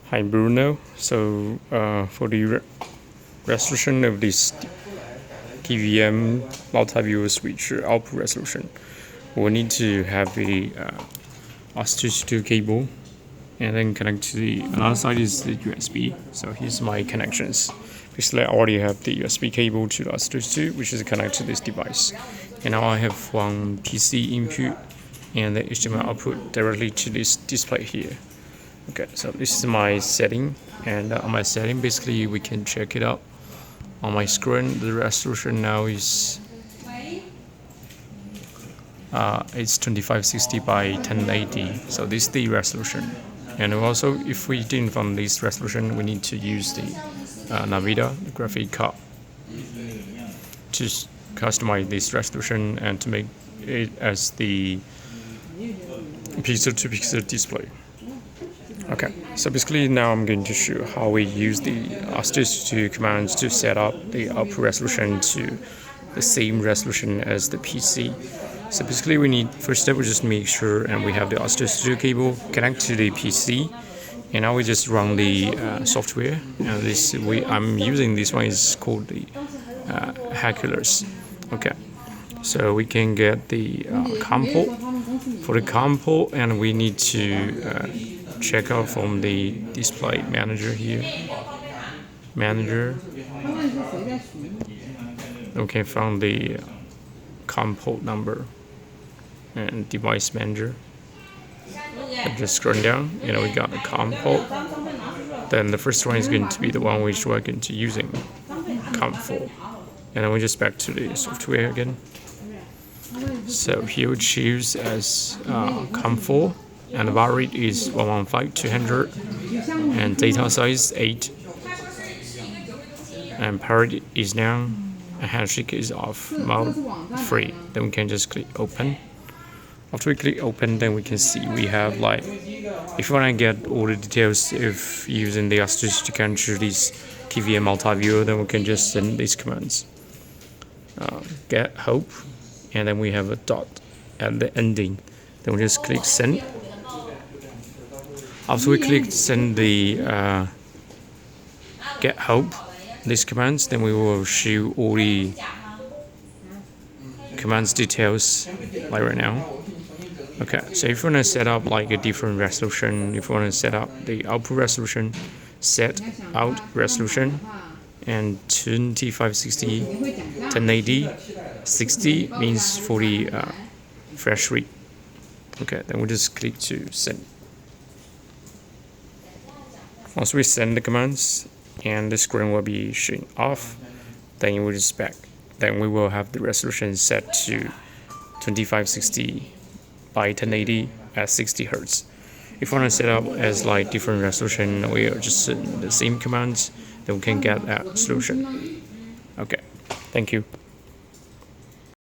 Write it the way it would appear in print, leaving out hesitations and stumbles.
Hi Bruno. So for the resolution of this TVM multi-viewer switch output resolution, we need to have a RS232 cable, and then connect to the another side is the USB. So here's my connections. Basically, I already have the USB cable to the RS232, which is connected to this device, and now I have one PC input and the HDMI output directly to this display here. Okay, so this is my setting, and on my setting, basically we can check it out on my screen. The resolution now is it's 2560 by 1080, so this is the resolution. And also, if we didn't find this resolution, we need to use the Nvidia graphic card to customize this resolution and to make it as the pixel-to-pixel display. Okay, so basically now I'm going to show how we use the RS232 commands to set up the output resolution to the same resolution as the PC. So basically we need, first step we just make sure and we have the RS232 cable connect to the PC, and now we just run the software. And I'm using this one is called the Hercules. Okay, so we can get the COM port for the COM port, and we need to check out from the display manager here. Okay, from the COM port number and device manager. And just scroll down, we got the COM port. Then the first one is going to be the one which we're going to using, COM4. And then we just back to the software again. So here we choose as COM4. And the bar rate is 115/200, and data size 8, and parity is down, and handshake is off, mode free. Then we can just click open. After we click open, then we can see we have if you want to get all the details if using the RS232 control this TVM multi-viewer, then we can just send these commands. Get hope, and then we have a dot at the ending. Then we just click send. After we click send the get hope, these commands, then we will show all the commands details like right now. Okay, so if you want to set up a different resolution, if you want to set up the output resolution, set out resolution, and 2560, 1080, 60 means for the fresh rate. Okay, then we just click to send. Once we send the commands and the screen will be showing off, then it will just back. Then we will have the resolution set to 2560 by 1080 at 60 Hz. If you want to set up as different resolution, we are just send the same commands, then we can get that solution. Okay, thank you.